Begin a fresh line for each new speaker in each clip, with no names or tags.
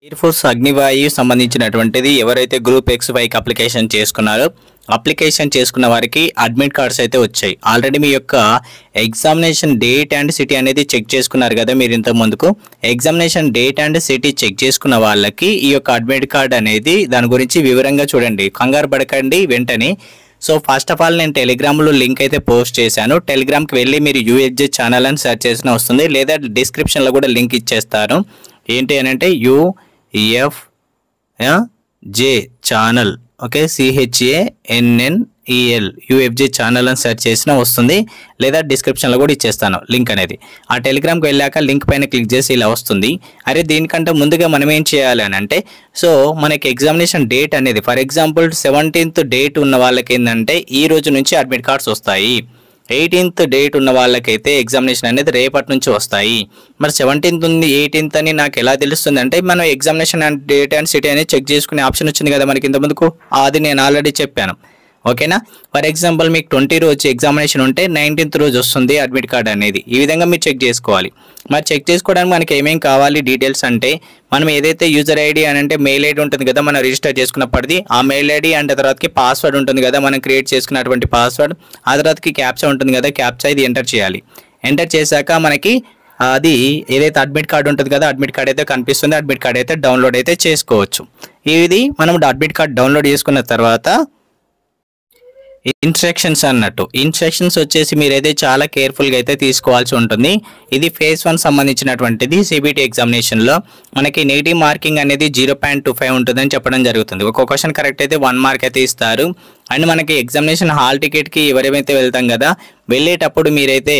Air force అగ్నివాయు సంబంధించినటువంటిది ఎవరైతే group X5 application చేసుకున్నారో అప్లికేషన్ చేసుకున్న వారికి అడ్మిట్ కార్డ్స్ అయితే వచ్చాయి. ఆల్రెడీ మీ యొక్క ఎగ్జామినేషన్ డేట్ అండ్ సిటీ అనేది చెక్ చేసుకున్నారు కదా మీరు ఇంత ముందుకు. Examination date and city check చేసుకున్న వాళ్ళకి ఈ యొక్క అడ్మిట్ కార్డ్ అనేది దాని గురించి వివరంగా చూడండి, కంగారు పడకండి వెంటనే. సో ఫస్ట్ ఆఫ్ ఆల్ నేను టెలిగ్రామ్లో లింక్ అయితే పోస్ట్ చేశాను. టెలిగ్రామ్కి వెళ్ళి మీరు UHJ ఛానల్ అని సెర్చ్ చేసిన వస్తుంది, లేదా డిస్క్రిప్షన్లో కూడా లింక్ ఇచ్చేస్తాను. ఏంటి అని అంటే UFJ channel, okay, CHANNEL UFJ channel అని సెర్చ్ చేసినా వస్తుంది, లేదా డిస్క్రిప్షన్లో కూడా ఇచ్చేస్తాను లింక్ అనేది. ఆ టెలిగ్రామ్కి వెళ్ళాక లింక్ పైన క్లిక్ చేసి ఇలా వస్తుంది. అరే దీనికంటే ముందుగా మనం ఏం చేయాలి అని అంటే, సో మనకి ఎగ్జామినేషన్ డేట్ అనేది ఫర్ ఎగ్జాంపుల్ 17th డేట్ ఉన్న వాళ్ళకి ఏంటంటే ఈ రోజు నుంచి అడ్మిట్ కార్డ్స్ వస్తాయి. 18th డేట్ ఉన్న వాళ్ళకైతే ఎగ్జామినేషన్ అనేది రేపటి నుంచి వస్తాయి. మరి 17th ఉంది 18th అని నాకు ఎలా తెలుస్తుంది అంటే, మనం examination and date and city అనేది చెక్ చేసుకునే ఆప్షన్ వచ్చింది కదా మనకి ఇంతకుముందుకు, అది నేను ఆల్రెడీ చెప్పాను. ఓకేనా, ఫర్ ఎగ్జాంపుల్ మీకు 20 రోజు ఎగ్జామినేషన్ ఉంటే 19th రోజు వస్తుంది అడ్మిట్ కార్డ్ అనేది. ఈ విధంగా మీరు చెక్ చేసుకోవాలి. మరి చెక్ చేసుకోవడానికి మనకి ఏమేమి కావాలి డీటెయిల్స్ అంటే, మనం ఏదైతే యూజర్ ఐడి అని అంటే మెయిల్ ఐడి ఉంటుంది కదా మనం రిజిస్టర్ చేసుకున్నప్పటిది, ఆ మెయిల్ ఐడి అండ్ తర్వాతకి పాస్వర్డ్ ఉంటుంది కదా మనం క్రియేట్ చేసుకున్నటువంటి పాస్వర్డ్, ఆ తర్వాతకి క్యాప్చా ఉంటుంది కదా క్యాప్చా, ఇది ఎంటర్ చేయాలి. ఎంటర్ చేశాక మనకి అది ఏదైతే అడ్మిట్ కార్డ్ ఉంటుంది కదా అడ్మిట్ కార్డ్ అయితే కనిపిస్తుంది. అడ్మిట్ కార్డ్ అయితే డౌన్లోడ్ అయితే చేసుకోవచ్చు. ఇది మనం అడ్మిట్ కార్డ్ డౌన్లోడ్ చేసుకున్న తర్వాత ఇన్స్ట్రక్షన్స్ అన్నట్టు, ఇన్స్ట్రక్షన్స్ వచ్చేసి మీరైతే చాలా కేర్ఫుల్గా అయితే తీసుకోవాల్సి ఉంటుంది. ఇది phase 1 సంబంధించినటువంటిది. CBT ఎగ్జామినేషన్లో మనకి నెగిటివ్ మార్కింగ్ అనేది 0.25 ఉంటుందని చెప్పడం జరుగుతుంది. ఒక క్వశ్చన్ కరెక్ట్ అయితే 1 మార్క్ అయితే ఇస్తారు. అండ్ మనకి ఎగ్జామినేషన్ హాల్ టికెట్కి ఎవరైతే వెళ్తాం కదా, వెళ్ళేటప్పుడు మీరైతే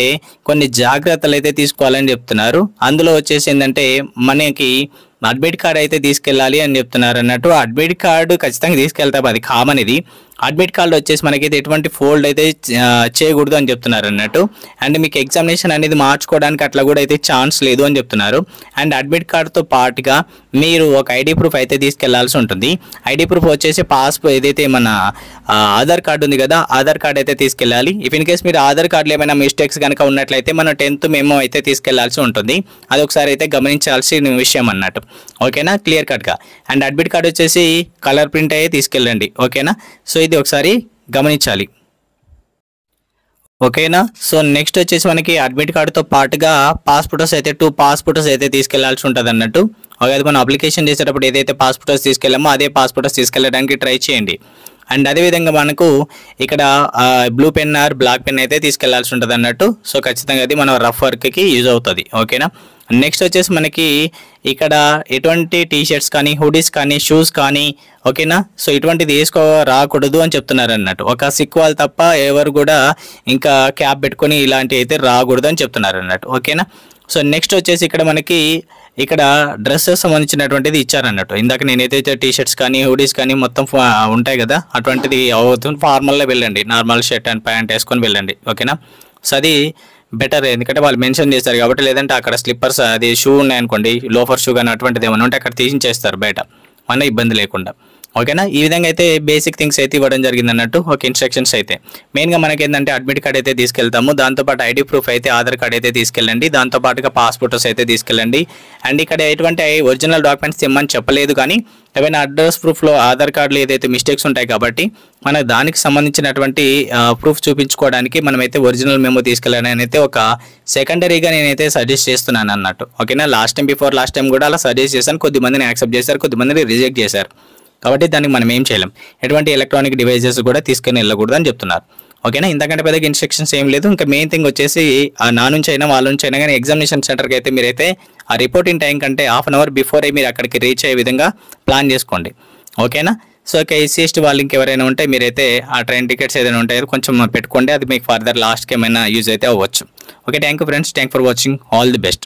కొన్ని జాగ్రత్తలు అయితే తీసుకోవాలని చెప్తున్నారు. అందులో వచ్చేసి ఏంటంటే మనకి అడ్మిట్ కార్డ్ అయితే తీసుకెళ్ళాలి అని చెప్తున్నారు అన్నట్టు. అడ్మిట్ కార్డు ఖచ్చితంగా తీసుకెళ్తాం, అది కామన్. ఇది అడ్మిట్ కార్డు వచ్చేసి మనకైతే ఎటువంటి ఫోల్డ్ అయితే చేయకూడదు అని చెప్తున్నారు అన్నట్టు. అండ్ మీకు ఎగ్జామినేషన్ అనేది మార్చుకోవడానికి అట్లా కూడా అయితే ఛాన్స్ లేదు అని చెప్తున్నారు. అండ్ అడ్మిట్ కార్డుతో పాటుగా మీరు ఒక ఐడి ప్రూఫ్ అయితే తీసుకెళ్లాల్సి ఉంటుంది. ఐడి ప్రూఫ్ వచ్చేసి పాస్పోర్ట్ ఏదైతే మన ఆధార్ కార్డు ఉంది కదా, ఆధార్ కార్డు అయితే తీసుకెళ్ళాలి. ఇఫ్ ఇన్ కేస్ మీరు ఆధార్ కార్డులో ఏమైనా మిస్టేక్స్ కనుక ఉన్నట్లయితే మనం 10th మెమో అయితే తీసుకెళ్లాల్సి ఉంటుంది. అది ఒకసారి అయితే గమనించాల్సిన విషయం అన్నట్టు. ఓకేనా, క్లియర్ కట్గా. అండ్ అడ్మిట్ కార్డు వచ్చేసి కలర్ ప్రింట్ అయ్యే తీసుకెళ్ళండి. ఓకేనా, సో ఇది ఒకసారి గమనించాలి. ఓకేనా, సో నెక్స్ట్ వచ్చేసి మనకి అడ్మిట్ కార్డుతో పాటుగా పాస్పోర్ట్స్ అయితే 2 పాస్పోర్ట్స్ అయితే తీసుకెళ్లాల్సి ఉంటుంది అన్నట్టు. అది మనం అప్లికేషన్ చేసేటప్పుడు ఏదైతే పాస్పోర్ట్స్ తీసుకెళ్ళామో అదే పాస్పోర్ట్స్ తీసుకెళ్ళడానికి ట్రై చేయండి. అండ్ అదేవిధంగా మనకు ఇక్కడ blue pen or black pen అయితే తీసుకెళ్లాల్సి ఉంటుంది అన్నట్టు. సో ఖచ్చితంగా అది మన రఫ్ వర్క్కి యూజ్ అవుతుంది. ఓకేనా, నెక్స్ట్ వచ్చేసి మనకి ఇక్కడ ఎటువంటి టీషర్ట్స్ కానీ హుడీస్ కానీ షూస్ కానీ, ఓకేనా, సో ఇటువంటిది రాకూడదు అని చెప్తున్నారు అన్నట్టు. ఒక సిక్ వాళ్ళు తప్ప ఎవరు కూడా ఇంకా క్యాప్ పెట్టుకొని ఇలాంటివి అయితే రాకూడదు అని చెప్తున్నారు అన్నట్టు. ఓకేనా, సో నెక్స్ట్ వచ్చేసి ఇక్కడ మనకి ఇక్కడ డ్రెస్సెస్ సంబంధించినటువంటిది ఇచ్చారన్నట్టు. ఇందాక నేనైతే టీషర్ట్స్ కానీ హుడీస్ కానీ మొత్తం ఉంటాయి కదా, అటువంటిది అవుతుంది. ఫార్మల్లో వెళ్ళండి, నార్మల్ షర్ట్ అండ్ ప్యాంట్ వేసుకొని వెళ్ళండి. ఓకేనా, సో అది బెటర్, ఎందుకంటే వాళ్ళు మెన్షన్ చేస్తారు కాబట్టి. లేదంటే అక్కడ స్లిప్పర్స్ అది షూ ఉన్నాయనుకోండి, లోఫర్ షూ కానీ అటువంటిది ఏమైనా ఉంటే అక్కడ తీసించేస్తారు బయట, మన ఇబ్బంది లేకుండా. ఓకేనా, ఈ విధంగా అయితే బేసిక్ థింగ్స్ అయితే ఇవ్వడం జరిగింది అన్నట్టు. ఒక ఇన్స్ట్రక్షన్స్ అయితే మెయిన్గా మనకి ఏంటంటే అడ్మిట్ కార్డ్ అయితే తీసుకెళ్తాము, దాంతోపాటు ఐడి ప్రూఫ్ అయితే ఆధార్ కార్డ్ అయితే తీసుకెళ్ళండి, దాంతోపాటుగా పాస్పోర్ట్స్ అయితే తీసుకెళ్ళండి. అండ్ ఇక్కడ ఎటువంటి ఒరిజినల్ డాక్యుమెంట్స్ ఇమ్మని చెప్పలేదు, కానీ ఏమైనా అడ్రస్ ప్రూఫ్లో ఆధార్ కార్డులో ఏదైతే మిస్టేక్స్ ఉంటాయి కాబట్టి మనకు దానికి సంబంధించినటువంటి ప్రూఫ్ చూపించుకోవడానికి మనమైతే ఒరిజినల్ మెమో తీసుకెళ్ళాలని అయితే ఒక సెకండరీగా నేనైతే సజెస్ట్ చేస్తున్నాను అన్నట్టు. ఓకేనా, లాస్ట్ టైం కూడా అలా సజెస్ట్ చేశాను. కొద్దిమందిని యాక్సెప్ట్ చేశారు, కొద్దిమందిని రిజెక్ట్ చేశారు. కాబట్టి దానికి మనం ఏం చేయలేం. ఎటువంటి ఎలక్ట్రానిక్ డివైజెస్ కూడా తీసుకొని వెళ్ళకూడదు అని చెప్తున్నారు. ఓకేనా, ఇంతకంటే పెద్దగా ఇన్స్ట్రక్షన్స్ ఏం లేదు. ఇంకా మెయిన్ థింగ్ వచ్చేసి నా నుంచి అయినా వాళ్ళ నుంచి అయినా కానీ ఎగ్జామినేషన్ సెంటర్కి అయితే మీరైతే ఆ రిపోర్టింగ్ టైం కంటే ½ అవర్ బిఫోరే మీరు అక్కడికి రీచ్ అయ్యే విధంగా ప్లాన్ చేసుకోండి. ఓకేనా, సో ఇక SC/ST వాళ్ళు ఇంకెవరైనా ఉంటే మీరైతే ఆ ట్రైన్ టికెట్స్ ఏదైనా ఉంటాయో కొంచెం పెట్టుకోండి, అది మీకు ఫర్దర్ లాస్ట్కి ఏమైనా యూజ్ అయితే అవ్వచ్చు. Okay, thank you friends, thank for watching, all the best.